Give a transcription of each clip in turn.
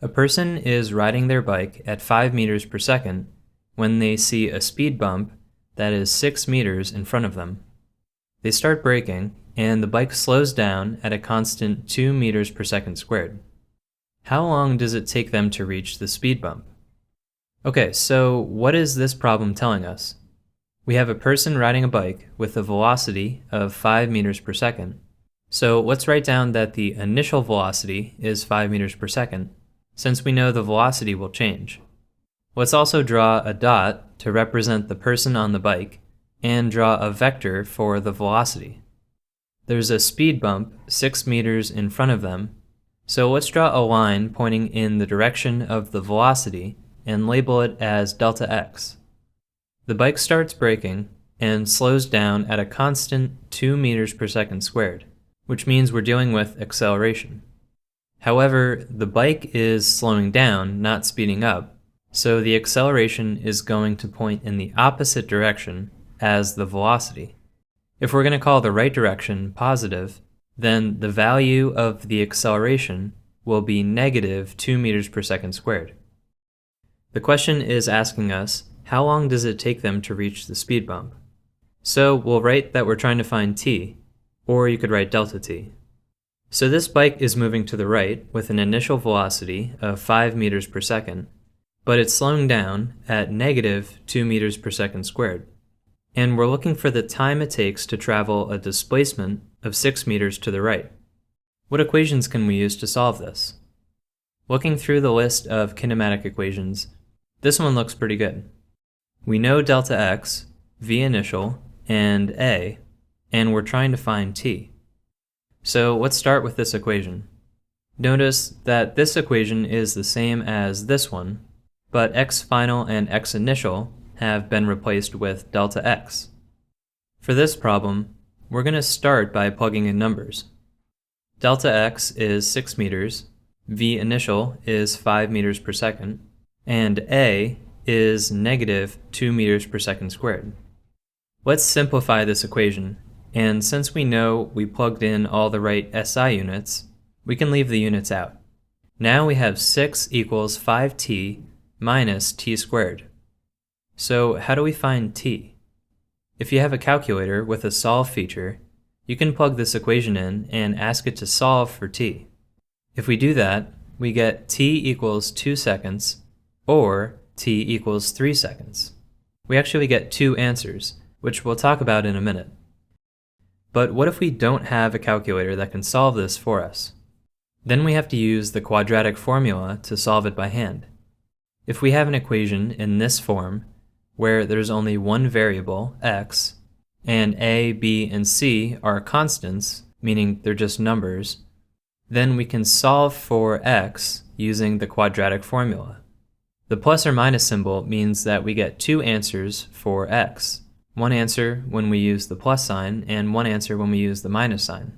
A person is riding their bike at 5 meters per second when they see a speed bump that is 6 meters in front of them. They start braking, and the bike slows down at a constant 2 meters per second squared. How long does it take them to reach the speed bump? Okay, so what is this problem telling us? We have a person riding a bike with a velocity of 5 meters per second. So let's write down that the initial velocity is 5 meters per second, since we know the velocity will change. Let's also draw a dot to represent the person on the bike and draw a vector for the velocity. There's a speed bump 6 meters in front of them, so let's draw a line pointing in the direction of the velocity and label it as delta x. The bike starts braking and slows down at a constant 2 meters per second squared, which means we're dealing with acceleration. However, the bike is slowing down, not speeding up, so the acceleration is going to point in the opposite direction as the velocity. If we're going to call the right direction positive, then the value of the acceleration will be negative 2 meters per second squared. The question is asking us, how long does it take them to reach the speed bump? So we'll write that we're trying to find t, or you could write delta t. So this bike is moving to the right with an initial velocity of 5 meters per second, but it's slowing down at negative 2 meters per second squared. And we're looking for the time it takes to travel a displacement of 6 meters to the right. What equations can we use to solve this? Looking through the list of kinematic equations, this one looks pretty good. We know delta x, v initial, and a, and we're trying to find t. So let's start with this equation. Notice that this equation is the same as this one, but x final and x initial have been replaced with delta x. For this problem, we're going to start by plugging in numbers. Delta x is 6 meters, v initial is 5 meters per second, and a is negative 2 meters per second squared. Let's simplify this equation, and since we know we plugged in all the right SI units, we can leave the units out. Now we have 6 equals 5t minus t squared. So how do we find t? If you have a calculator with a solve feature, you can plug this equation in and ask it to solve for t. If we do that, we get t equals 2 seconds, or t equals 3 seconds. We actually get 2 answers, which we'll talk about in a minute. But what if we don't have a calculator that can solve this for us? Then we have to use the quadratic formula to solve it by hand. If we have an equation in this form, where there's only one variable, x, and a, b, and c are constants, meaning they're just numbers, then we can solve for x using the quadratic formula. The plus or minus symbol means that we get 2 answers for x. One answer when we use the plus sign, and one answer when we use the minus sign.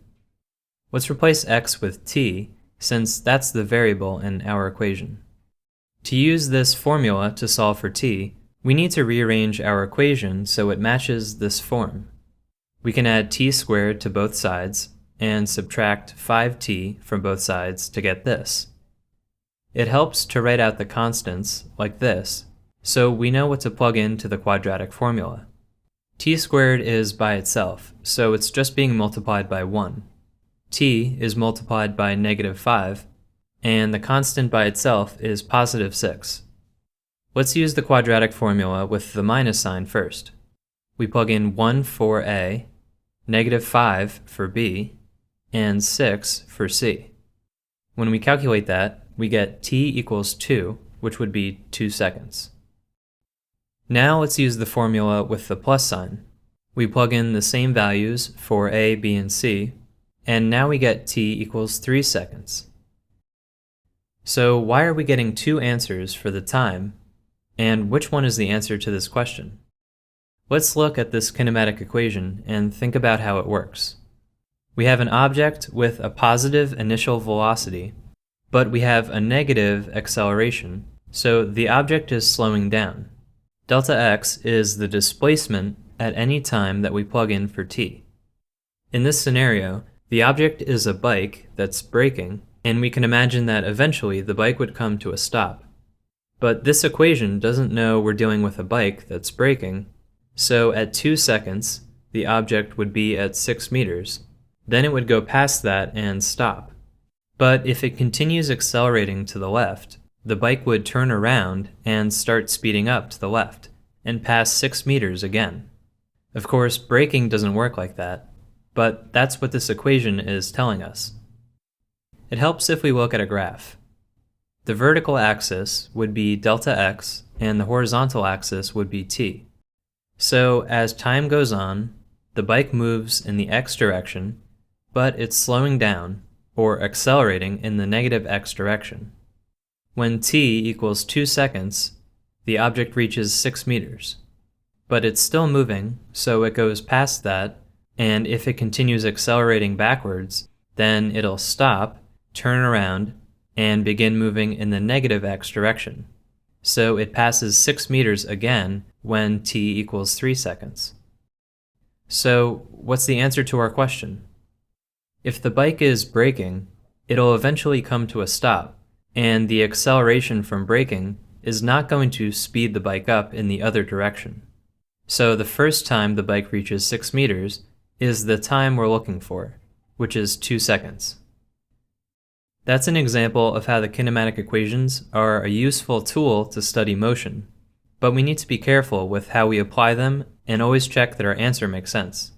Let's replace x with t, since that's the variable in our equation. To use this formula to solve for t, we need to rearrange our equation so it matches this form. We can add t squared to both sides, and subtract 5t from both sides to get this. It helps to write out the constants, like this, so we know what to plug into the quadratic formula. T squared is by itself, so it's just being multiplied by 1. T is multiplied by negative 5, and the constant by itself is positive 6. Let's use the quadratic formula with the minus sign first. We plug in 1 for A, negative 5 for B, and 6 for C. When we calculate that, we get t equals 2, which would be 2 seconds. Now let's use the formula with the plus sign. We plug in the same values for A, B, and C, and now we get t equals 3 seconds. So why are we getting 2 answers for the time, and which one is the answer to this question? Let's look at this kinematic equation and think about how it works. We have an object with a positive initial velocity, but we have a negative acceleration, so the object is slowing down. Delta x is the displacement at any time that we plug in for t. In this scenario, the object is a bike that's braking, and we can imagine that eventually the bike would come to a stop. But this equation doesn't know we're dealing with a bike that's braking, so at 2 seconds, the object would be at 6 meters. Then it would go past that and stop. But if it continues accelerating to the left, the bike would turn around and start speeding up to the left, and pass 6 meters again. Of course, braking doesn't work like that, but that's what this equation is telling us. It helps if we look at a graph. The vertical axis would be delta x, and the horizontal axis would be t. So as time goes on, the bike moves in the x direction, but it's slowing down, or accelerating in the negative x direction. When t equals 2 seconds, the object reaches 6 meters. But it's still moving, so it goes past that, and if it continues accelerating backwards, then it'll stop, turn around, and begin moving in the negative x direction. So it passes 6 meters again when t equals 3 seconds. So what's the answer to our question? If the bike is braking, it'll eventually come to a stop, and the acceleration from braking is not going to speed the bike up in the other direction. So the first time the bike reaches 6 meters is the time we're looking for, which is 2 seconds. That's an example of how the kinematic equations are a useful tool to study motion, but we need to be careful with how we apply them and always check that our answer makes sense.